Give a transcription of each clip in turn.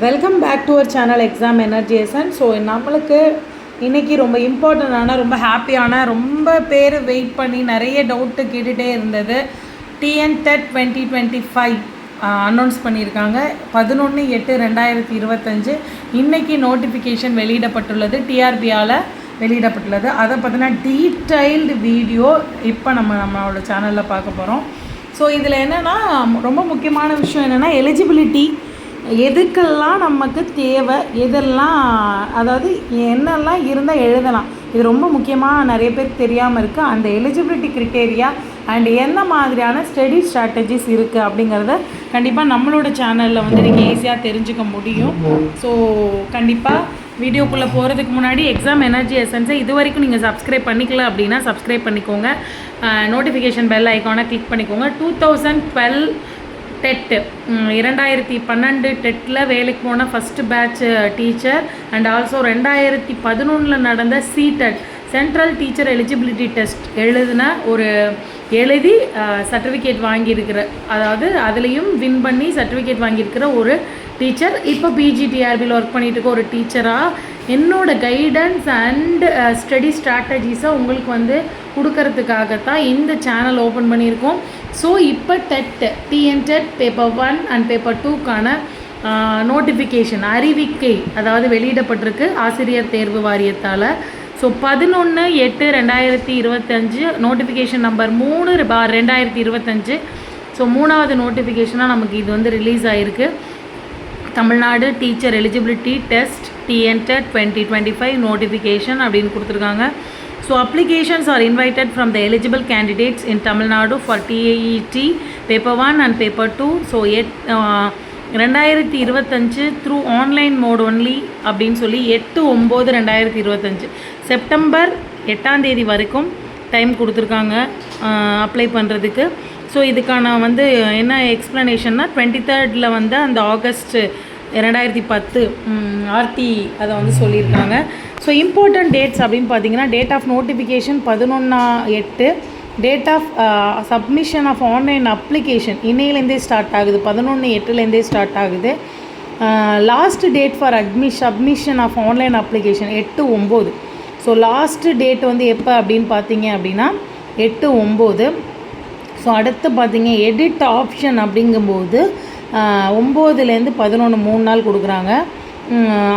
Welcome back to our channel exam energization. So நம்மளுக்கு இன்றைக்கி ரொம்ப இம்பார்ட்டண்டான ரொம்ப ஹாப்பியான ரொம்ப பேர் வெயிட் பண்ணி நிறைய டவுட்டு கேட்டுகிட்டே இருந்தது. டிஎன் டெட் 2025 அனௌன்ஸ் பண்ணியிருக்காங்க 11/8/2025. இன்றைக்கி நோட்டிஃபிகேஷன் வெளியிடப்பட்டுள்ளது, டிஆர்பியால் வெளியிடப்பட்டுள்ளது. அதை பற்றின டீட்டெயில்டு வீடியோ இப்போ நம்மளோட சேனலில் பார்க்க போகிறோம். ஸோ இதில் என்னென்னா ரொம்ப முக்கியமான விஷயம் என்னென்னா எலிஜிபிலிட்டி, எதுக்கெல்லாம் நமக்கு தேவை, எதெல்லாம் அதாவது என்னெல்லாம் இருந்தால் எழுதலாம். இது ரொம்ப முக்கியமாக நிறைய பேர் தெரியாமல் இருக்குது. அந்த எலிஜிபிலிட்டி க்ரிட்டேரியா அண்ட் எந்த மாதிரியான ஸ்டடி ஸ்ட்ராட்டஜிஸ் இருக்குது அப்படிங்கிறத கண்டிப்பாக நம்மளோட சேனலில் வந்து நீங்கள் ஈஸியாக தெரிஞ்சுக்க முடியும். ஸோ கண்டிப்பாக வீடியோக்குள்ளே போகிறதுக்கு முன்னாடி எக்ஸாம் எனர்ஜி எசன்ஸை இது வரைக்கும் நீங்கள் சப்ஸ்கிரைப் பண்ணிக்கல அப்படின்னா சப்ஸ்கிரைப் பண்ணிக்கோங்க. நோட்டிஃபிகேஷன் பெல் ஐக்கானை கிளிக் பண்ணிக்கோங்க. 2012 டெட்டு 2012 டெட்டில் வேலைக்கு போன first batch teacher and also 2011 நடந்த CTET central teacher eligibility test எழுதி சர்டிஃபிகேட் வாங்கியிருக்கிற, அதாவது அதுலேயும் வின் பண்ணி சர்டிஃபிகேட் வாங்கியிருக்கிற ஒரு டீச்சர். இப்போ பிஜிடிஆர்பியில் ஒர்க் பண்ணிட்டு இருக்க ஒரு டீச்சராக என்னோடய கைடன்ஸ் அண்ட் ஸ்டடி ஸ்ட்ராட்டஜிஸை உங்களுக்கு வந்து கொடுக்கறதுக்காகத்தான் இந்த சேனல் ஓப்பன் பண்ணியிருக்கோம். ஸோ இப்போ TN TET paper 1 and paper 2க்கான நோட்டிஃபிகேஷன் அறிவிக்கை அதாவது வெளியிடப்பட்டிருக்கு ஆசிரியர் தேர்வு வாரியத்தால். So 11/8/2025 notification number 3/2025. ஸோ 3வது நோட்டிஃபிகேஷனாக நமக்கு இது வந்து ரிலீஸ் ஆகிருக்கு. Tamil Nadu teacher eligibility test TN dead 2025 notification அப்படின்னு கொடுத்துருக்காங்க. So applications are invited from the eligible candidates in Tamil Nadu for TET paper 1 and paper 2. So 2025 through online mode only அப்படின்னு சொல்லி 8/9/2025 செப்டம்பர் 8ஆம் தேதி வரைக்கும் டைம் கொடுத்துருக்காங்க அப்ளை பண்ணுறதுக்கு. ஸோ இதுக்கான வந்து என்ன எக்ஸ்ப்ளனேஷன்னா 23rd வந்து அந்த ஆகஸ்ட் 2010 ஆர்டி அதை வந்து சொல்லியிருக்காங்க. ஸோ இம்பார்ட்டன்ட் டேட்ஸ் அப்படின்னு பார்த்தீங்கன்னா date of notification 11/8, date of submission of online application இன்னையிலேருந்தே ஸ்டார்ட் ஆகுது, 11/8 ஸ்டார்ட் ஆகுது. Last date for submission of online application 8/9. So last date வந்து எப்போ அப்படின்னு பார்த்தீங்க அப்படின்னா 8/9. ஸோ அடுத்து பார்த்தீங்க எடிட் ஆப்ஷன் அப்படிங்கும்போது 9லேருந்து 11 3 நாள் கொடுக்குறாங்க.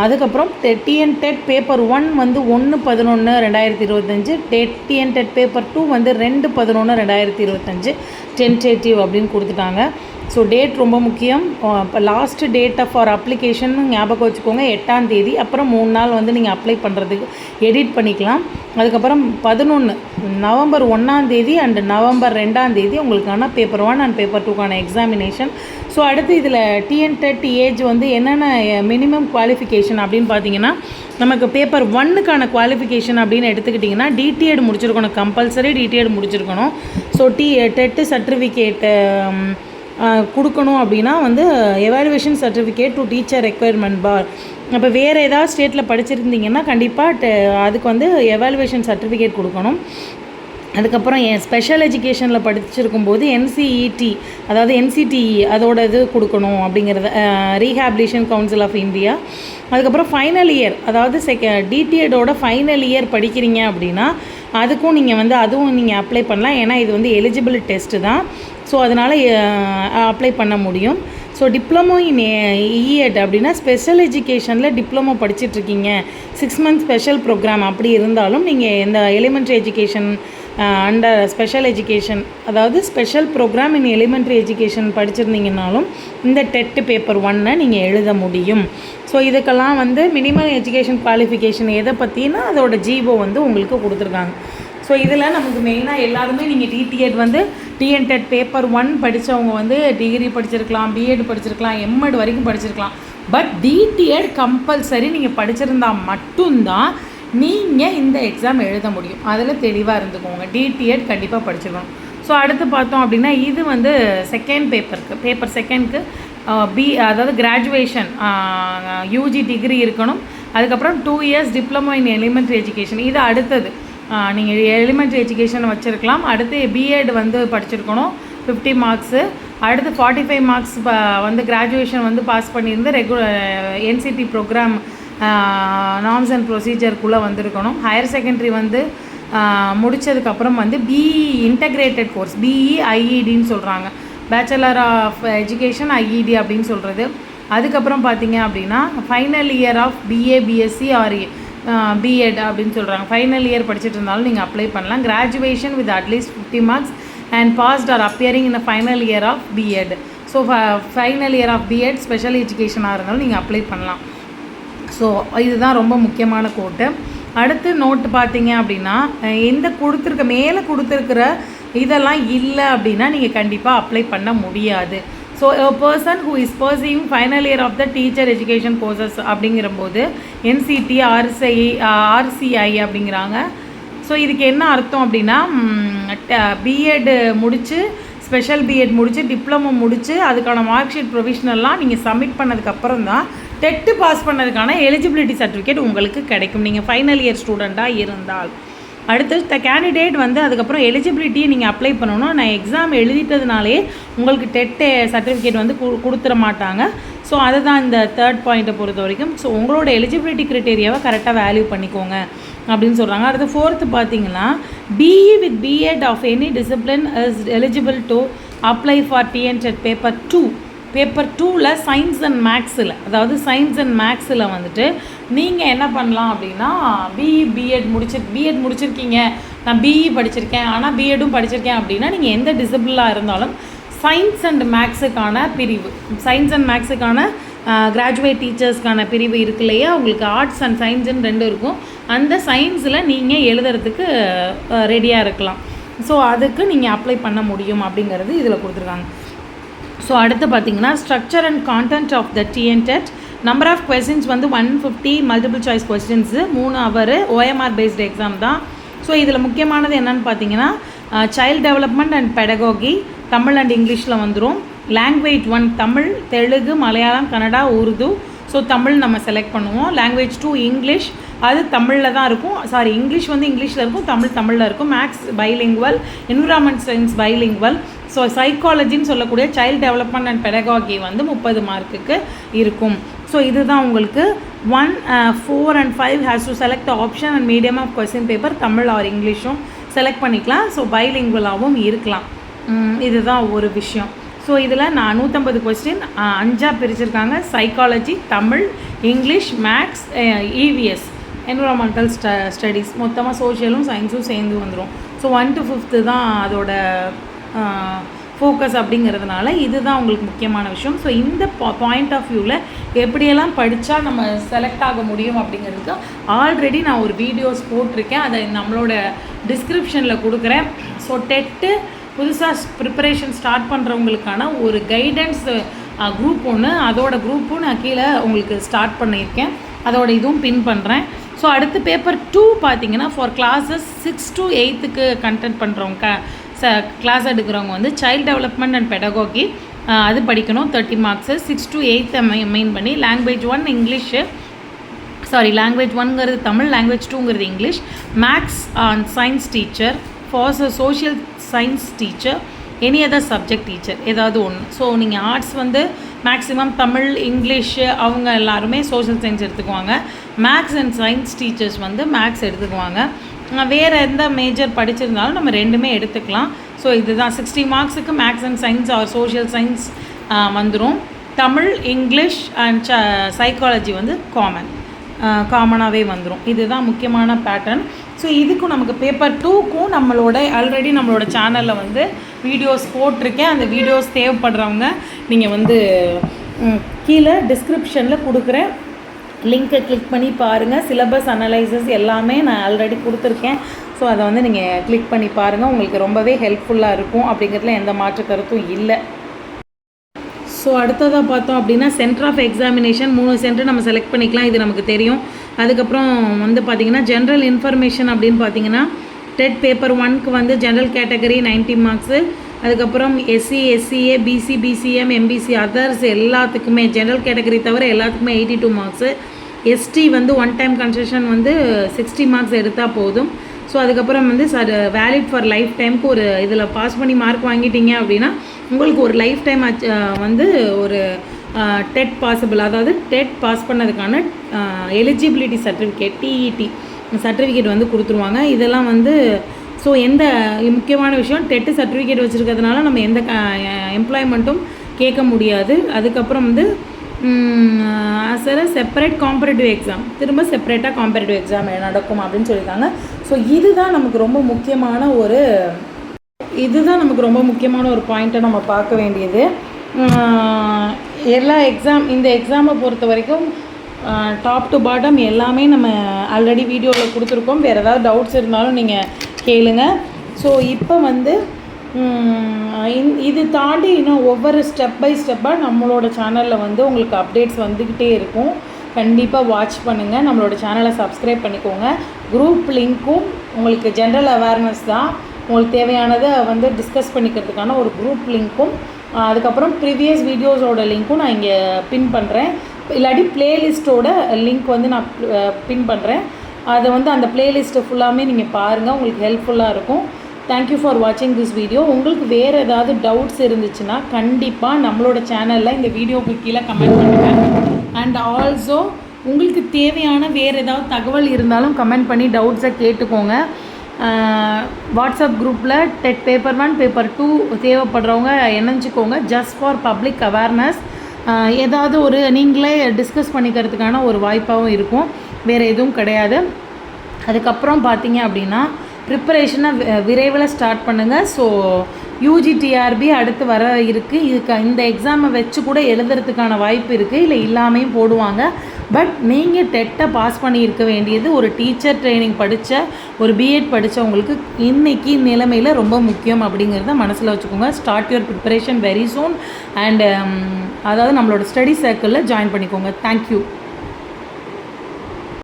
அதுக்கப்புறம் டிஎன் டெட் பேப்பர் 1 வந்து 1/11/2025, டிஎன் டெட் பேப்பர் 2 வந்து 2/11/2025 டென்டேட்டிவ் அப்படின்னு கொடுத்துட்டாங்க. ஸோ டேட் ரொம்ப முக்கியம். இப்போ லாஸ்ட் டேட்டை ஃபார் அப்ளிகேஷன் ஞாபகம் வச்சுக்கோங்க 8ஆம் தேதி. அப்புறம் 3 நாள் வந்து நீங்கள் அப்ளை பண்ணுறதுக்கு எடிட் பண்ணிக்கலாம். அதுக்கப்புறம் நவம்பர் 1ஆம் தேதி அண்ட் நவம்பர் 2ஆம் தேதி உங்களுக்கான பேப்பர் 1 அண்ட் பேப்பர் 2க்கான எக்ஸாமினேஷன். ஸோ அடுத்து இதில் டிஎன் டெட் ஏஜ் வந்து என்னென்ன மினிமம் குவாலிஃபிகேஷன் அப்படின்னு பார்த்தீங்கன்னா நமக்கு பேப்பர் 1க்கான குவாலிஃபிகேஷன் அப்படின்னு எடுத்துக்கிட்டிங்கன்னா டிடிஎட் முடிச்சிருக்கணும், கம்பல்சரி டிடிஎட் முடிச்சிருக்கணும். ஸோ டெட்டு சர்டிஃபிகேட்டு கொடுக்கணும் அப்படின்னா வந்து evaluation certificate to teacher requirement for. அப்போ வேறு ஏதாவது ஸ்டேட்டில் படிச்சிருந்தீங்கன்னா கண்டிப்பாக அதுக்கு வந்து எவாலுவேஷன் சர்டிஃபிகேட் கொடுக்கணும். அதுக்கப்புறம் ஸ்பெஷல் எஜுகேஷனில் படிச்சிருக்கும்போது என்சிஇடி அதாவது என்சிடிஇ அதோட இது கொடுக்கணும் அப்படிங்கிறத ரீஹாபிலிட்டேஷன் கவுன்சில் ஆஃப் இந்தியா. அதுக்கப்புறம் ஃபைனல் இயர் அதாவது டிடிஎடோட ஃபைனல் இயர் படிக்கிறீங்க அப்படின்னா அதுக்கும் நீங்கள் வந்து அதுவும் நீங்கள் அப்ளை பண்ணலாம். ஏன்னா இது வந்து எலிஜிபிள் டெஸ்ட்டு தான். ஸோ அதனால் அப்ளை பண்ண முடியும். ஸோ டிப்ளமோ இன் இஎட் அப்படின்னா ஸ்பெஷல் எஜுகேஷனில் டிப்ளமோ படிச்சிட்ருக்கீங்க 6 month ஸ்பெஷல் ப்ரோக்ராம் அப்படி இருந்தாலும் நீங்கள் இந்த elementary education under special education அதாவது special program in elementary education படிச்சிருந்தீங்கன்னாலும் இந்த டெட் பேப்பர் 1 நீங்கள் எழுத முடியும். ஸோ இதுக்கெல்லாம் வந்து மினிமம் எஜுகேஷன் குவாலிஃபிகேஷன் எதை பற்றினா அதோட ஜிஓ வந்து உங்களுக்கு கொடுத்துருக்காங்க. ஸோ இதில் நமக்கு மெயினாக எல்லாருமே நீங்கள் டிடிஎட் வந்து டிஎன் டெட் பேப்பர் 1 படித்தவங்க வந்து டிகிரி படிச்சிருக்கலாம், பிஎட் படிச்சிருக்கலாம், எம்எட் வரைக்கும் படிச்சிருக்கலாம். பட் டிடிஎட் கம்பல்சரி நீங்கள் படிச்சிருந்தால் மட்டும்தான் நீங்கள் இந்த எக்ஸாம் எழுத முடியும். அதில் தெளிவாக இருந்துக்கோங்க. டிடிஎட் கண்டிப்பாக படிச்சிருக்கணும். ஸோ அடுத்து பார்த்தோம் அப்படின்னா இது வந்து செகண்ட் பேப்பர் 2க்கு அதாவது கிராஜுவேஷன் யூஜி டிகிரி இருக்கணும். அதுக்கப்புறம் 2 years diploma in elementary education இது அடுத்தது. நீங்கள் எலிமெண்ட்ரி எஜுகேஷன் வச்சுருக்கலாம். அடுத்து பிஎட் வந்து படிச்சிருக்கணும். 50 மார்க்ஸு. அடுத்து 45 மார்க்ஸ் வந்து கிராஜுவேஷன் வந்து பாஸ் பண்ணியிருந்து என்சிடி ப்ரோக்ராம் நார்ம்ஸ் அண்ட் ப்ரொசீஜருக்குள்ளே வந்திருக்கணும். ஹையர் செகண்டரி வந்து முடித்ததுக்கப்புறம் வந்து பிஇ இன்டகிரேட்டட் கோர்ஸ், பிஇ ஐஇடின்னு சொல்கிறாங்க, பேச்சுலர் ஆஃப் எஜுகேஷன் ஐஇடி அப்படின்னு சொல்கிறது. அதுக்கப்புறம் பார்த்தீங்க அப்படின்னா final year of BA BSc or BEd அப்படின்னு சொல்கிறாங்க. ஃபைனல் இயர் படிச்சுட்டு இருந்தாலும் நீங்கள் அப்ளை பண்ணலாம். Graduation with at least 50 marks and passed or appearing in final year of BEd. So final year of BEd special எஜுகேஷனாக இருந்தாலும் நீங்கள் அப்ளை பண்ணலாம். ஸோ இதுதான் ரொம்ப முக்கியமான கோட்டு. அடுத்து நோட்டு பார்த்தீங்க அப்படின்னா மேலே கொடுத்துருக்கிற இதெல்லாம் இல்லை அப்படின்னா நீங்கள் கண்டிப்பாக அப்ளை பண்ண முடியாது. So a person who is pursuing final year of the teacher education courses அப்படிங்கிறபோது என்சிடி ஆர்சிஐ அப்படிங்கிறாங்க. ஸோ இதுக்கு என்ன அர்த்தம் அப்படின்னா பிஎட் முடித்து ஸ்பெஷல் பிஎட் முடித்து டிப்ளமோ முடித்து அதுக்கான மார்க் ஷீட் ப்ரொவிஷனல்லாம் நீங்கள் சப்மிட் பண்ணதுக்கப்புறம் தான் டெட்டு பாஸ் பண்ணதுக்கான எலிஜிபிலிட்டி சர்டிஃபிகேட் உங்களுக்கு கிடைக்கும், நீங்கள் ஃபைனல் இயர் ஸ்டூடெண்ட்டாக இருந்தால். அடுத்து கேண்டிடேட் வந்து அதுக்கப்புறம் எலிஜிபிலிட்டியை நீங்கள் அப்ளை பண்ணணும். நான் எக்ஸாம் எழுதிட்டதுனாலே உங்களுக்கு டெட்டு சர்டிஃபிகேட் வந்து கொடுத்துட மாட்டாங்க. ஸோ அதுதான் இந்த தேர்ட் பாயிண்ட்டை பொறுத்த வரைக்கும். ஸோ உங்களோட எலிஜிபிலிட்டி க்ரைட்டீரியாவை கரெக்டாக வேல்யூ பண்ணிக்கோங்க அப்படின்னு சொல்கிறாங்க. அடுத்து ஃபோர்த்து பார்த்தீங்கன்னா BE with BEd of any discipline is eligible to apply for TNTET paper 2. Paper 2ல் சயின்ஸ் அண்ட் மேக்ஸில், அதாவது சயின்ஸ் அண்ட் மேக்ஸில் வந்துட்டு நீங்கள் என்ன பண்ணலாம் அப்படின்னா பிஎட் முடிச்சிருக்கீங்க, நான் பிஇ படிச்சிருக்கேன் ஆனால் பிஎட்டும் படிச்சிருக்கேன் அப்படின்னா நீங்கள் எந்த டிசிப்ளினாக இருந்தாலும் சயின்ஸ் அண்ட் மேக்ஸுக்கான பிரிவு, சயின்ஸ் அண்ட் மேக்ஸுக்கான கிராஜுவேட் டீச்சர்ஸ்க்கான பிரிவு இருக்கு இல்லையா, உங்களுக்கு ஆர்ட்ஸ் அண்ட் சயின்ஸுன்னு 2 இருக்கும். அந்த சயின்ஸில் நீங்கள் எழுதுறதுக்கு ரெடியாக இருக்கலாம். ஸோ அதுக்கு நீங்கள் அப்ளை பண்ண முடியும் அப்படிங்கிறது இதில் கொடுத்துருக்காங்க. ஸோ அடுத்து பார்த்தீங்கன்னா structure and content of the TNTET. Number of questions வந்து 150 multiple choice questions, 3 hour OMR based exam தான். ஸோ இதில் முக்கியமானது என்னென்னு பார்த்தீங்கன்னா child development and pedagogy Tamil and இங்கிலீஷில் வந்துடும். லாங்குவேஜ் 1 தமிழ், தெலுங்கு, மலையாளம், கன்னடா, உருது. ஸோ தமிழ் நம்ம செலக்ட் பண்ணுவோம். லாங்குவேஜ் 2 இங்கிலீஷ், அது தமிழில் தான் இருக்கும். இங்கிலீஷ் வந்து இங்கிலீஷில் இருக்கும், தமிழில் இருக்கும். Maths bilingual, environment science bilingual. So சைக்காலஜின்னு சொல்லக்கூடிய சைல்டு டெவலப்மெண்ட் அண்ட் பெடகாகி வந்து 30 மார்க்குக்கு இருக்கும். ஸோ இதுதான் உங்களுக்கு 1, 4 and 5 has to select option and medium of question paper Tamil or இங்கிலீஷும் செலக்ட் பண்ணிக்கலாம். ஸோ பைலிங்குவலாகவும் இருக்கலாம். இதுதான் ஒரு விஷயம். ஸோ இதில் நான் 150 கொஸ்டின் 5 பிரிச்சிருக்காங்க. Psychology, Tamil, English, maths, EVS environmental studies, மொத்தமாக சோஷியலும் சயின்ஸும் சேர்ந்து வந்துடும். ஸோ 1 to 5 தான் அதோட ஃபோக்கஸ் அப்படிங்கிறதுனால இதுதான் உங்களுக்கு முக்கியமான விஷயம். ஸோ இந்த பாயிண்ட் ஆஃப் வியூவில் எப்படியெல்லாம் படித்தா நம்ம செலக்ட் ஆக முடியும் அப்படிங்கிறதுக்கு ஆல்ரெடி நான் ஒரு வீடியோஸ் போட்டிருக்கேன், அதை நம்மளோட டிஸ்கிரிப்ஷனில் கொடுக்குறேன். ஸோ டெட்டு புதுசாக ப்ரிப்பரேஷன் ஸ்டார்ட் பண்ணுறவங்களுக்கான ஒரு கைடன்ஸ் குரூப் ஒன்று, அதோட குரூப்பும் நான் கீழே உங்களுக்கு ஸ்டார்ட் பண்ணியிருக்கேன், அதோட இதுவும் பின் பண்ணுறேன். ஸோ அடுத்து பேப்பர் 2 பார்த்தீங்கன்னா ஃபார் கிளாஸஸ் 6 to 8க்கு கண்டென்ட் பண்ணுறவங்க கிளாஸ் எடுக்கிறவங்க வந்து சைல்டு டெவலப்மெண்ட் அண்ட் பெடகாகி அது படிக்கணும் 30 மார்க்ஸு. 6 to 8 மெயின் பண்ணி லாங்குவேஜ் 1 இங்கிலீஷு, லாங்குவேஜ் 1ங்கிறது தமிழ், லாங்குவேஜ் 2ங்கிறது English. Maths and science teacher, for social science teacher, any other subject teacher ஏதாவது ஒன்று. ஸோ நீங்கள் ஆர்ட்ஸ் வந்து மேக்ஸிமம் தமிழ், இங்கிலீஷு அவங்க எல்லாருமே சோஷியல் சயின்ஸ் எடுத்துக்குவாங்க. மேக்ஸ் அண்ட் சயின்ஸ் டீச்சர்ஸ் வந்து மேக்ஸ் எடுத்துக்குவாங்க. வேறு எந்த மேஜர் படிச்சிருந்தாலும் நம்ம 2மே எடுத்துக்கலாம். ஸோ இதுதான் 60 மார்க்ஸுக்கு maths and science or social science வந்துடும். தமிழ், இங்கிலீஷ் அண்ட் சைக்காலஜி வந்து காமனாகவே வந்துடும். இதுதான் முக்கியமான பேட்டர்ன். ஸோ இதுக்கும் நமக்கு பேப்பர் 2க்கும் ஆல்ரெடி நம்மளோட சேனலில் வந்து வீடியோஸ் போட்டிருக்கேன். அந்த வீடியோஸ் தேவைப்படுறவங்க நீங்கள் வந்து கீழே டிஸ்கிரிப்ஷனில் கொடுக்குறேன் லிங்க்கை கிளிக் பண்ணி பாருங்கள். சிலபஸ் அனலைசஸ் எல்லாமே நான் ஆல்ரெடி கொடுத்துருக்கேன். ஸோ அதை வந்து நீங்கள் கிளிக் பண்ணி பாருங்கள், உங்களுக்கு ரொம்பவே ஹெல்ப்ஃபுல்லாக இருக்கும் அப்படிங்கிறதுல எந்த மாற்று கருத்தும் இல்லை. ஸோ அடுத்ததாக பார்த்தோம் அப்படின்னா சென்டர் ஆஃப் எக்ஸாமினேஷன் 3 சென்டர் நம்ம செலக்ட் பண்ணிக்கலாம், இது நமக்கு தெரியும். அதுக்கப்புறம் வந்து பார்த்திங்கன்னா ஜென்ரல் இன்ஃபர்மேஷன் அப்படின்னு பார்த்தீங்கன்னா டெட் பேப்பர் 1க்கு வந்து ஜென்ரல் கேட்டகரி 90 மார்க்ஸு. அதுக்கப்புறம் SC, SCA, BC, BCM, MBC, others எல்லாத்துக்குமே ஜென்ரல் கேட்டகரி தவிர எல்லாத்துக்குமே 82 மார்க்ஸு. எஸ்டி வந்து 1 டைம் கன்செஷன் வந்து 60 மார்க்ஸ் எடுத்தால் போதும். ஸோ ஸோ அதுக்கப்புறம் வந்து வேலிட் ஃபார் லைஃப் டைமுக்கு ஒரு இதில் பாஸ் பண்ணி மார்க் வாங்கிட்டீங்க அப்படின்னா உங்களுக்கு ஒரு லைஃப் டைம் வந்து ஒரு டெட் பாசிபிள், அதாவது டெட் பாஸ் பண்ணதுக்கான எலிஜிபிலிட்டி சர்டிஃபிகேட் டிஇடி சர்டிஃபிகேட் வந்து கொடுத்துருவாங்க. இதெல்லாம் வந்து ஸோ எந்த முக்கியமான விஷயம், டெட்டு சர்டிஃபிகேட் வச்சுருக்கிறதுனால நம்ம எந்த எம்ப்ளாய்மெண்ட்டும் கேட்க முடியாது. அதுக்கப்புறம் வந்து செப்பரேட் காம்பரேட்டிவ் எக்ஸாம், திரும்ப செப்பரேட்டாக காம்பரேட்டிவ் எக்ஸாம் நடக்கும் அப்படின்னு சொல்லியிருக்காங்க. ஸோ இதுதான் நமக்கு ரொம்ப முக்கியமான ஒரு பாயிண்ட்டை நம்ம பார்க்க வேண்டியது. எல்லா இந்த எக்ஸாமை பொறுத்த வரைக்கும் டாப் டு பாட்டம் எல்லாமே நம்ம ஆல்ரெடி வீடியோவில் கொடுத்துருக்கோம். வேறு ஏதாவது டவுட்ஸ் இருந்தாலும் நீங்கள் கேளுங்க. ஸோ இப்போ வந்து இது தாண்டி இன்னும் ஒவ்வொரு ஸ்டெப் பை ஸ்டெப்பாக நம்மளோட சேனலில் வந்து உங்களுக்கு அப்டேட்ஸ் வந்துக்கிட்டே இருக்கும். கண்டிப்பாக வாட்ச் பண்ணுங்கள். நம்மளோட சேனலை சப்ஸ்கிரைப் பண்ணிக்கோங்க. குரூப் லிங்க்கும் உங்களுக்கு ஜென்ரல் அவேர்னஸ் தான், உங்களுக்கு தேவையானதை வந்து டிஸ்கஸ் பண்ணிக்கிறதுக்கான ஒரு குரூப் லிங்க்கும், அதுக்கப்புறம் ப்ரீவியஸ் வீடியோஸோட லிங்க்கும் நான் இங்கே பின் பண்ணுறேன். இல்லாட்டி ப்ளேலிஸ்ட்டோட லிங்க் வந்து நான் பின் பண்ணுறேன். அதை வந்து அந்த ப்ளேலிஸ்ட்டை ஃபுல்லாமே நீங்கள் பாருங்கள், உங்களுக்கு ஹெல்ப்ஃபுல்லாக இருக்கும். தேங்க்யூ ஃபார் வாட்சிங் திஸ் வீடியோ. உங்களுக்கு வேறு ஏதாவது டவுட்ஸ் இருந்துச்சுன்னா கண்டிப்பாக நம்மளோட சேனலில் இந்த வீடியோவுக்கு கீழே கமெண்ட் பண்ணுங்கள். அண்ட் ஆல்சோ உங்களுக்கு தேவையான வேறு ஏதாவது தகவல் இருந்தாலும் கமெண்ட் பண்ணி டவுட்ஸை கேட்டுக்கோங்க. வாட்ஸ்அப் குரூப்பில் டெட் பேப்பர் 1 பேப்பர் 2 தேவைப்படுறவங்க இணைஞ்சிக்கோங்க. Just for public awareness. ஏதாவது ஒரு நீங்களே டிஸ்கஸ் பண்ணிக்கிறதுக்கான ஒரு வாய்ப்பாகவும் இருக்கும், வேறு எதுவும் கிடையாது. அதுக்கப்புறம் பார்த்தீங்க அப்படின்னா ப்ரிப்பரேஷனை விரைவில் ஸ்டார்ட் பண்ணுங்கள். ஸோ யூஜிடிஆர்பி அடுத்து வர இருக்குது. இந்த எக்ஸாமை வச்சு கூட எழுதுறதுக்கான வாய்ப்பு இருக்குது, இல்லை இல்லாமையும் போடுவாங்க. பட் நீங்கள் டெட்டை பாஸ் பண்ணியிருக்க வேண்டியது ஒரு டீச்சர் ட்ரைனிங் படித்த ஒரு பிஎட் படித்தவங்களுக்கு இன்றைக்கி நிலைமையில் ரொம்ப முக்கியம் அப்படிங்கிறத மனசில் வச்சுக்கோங்க. Start your preparation very soon. And அதாவது நம்மளோட ஸ்டடி சர்க்கிளில் ஜாயின் பண்ணிக்கோங்க. தேங்க்யூ.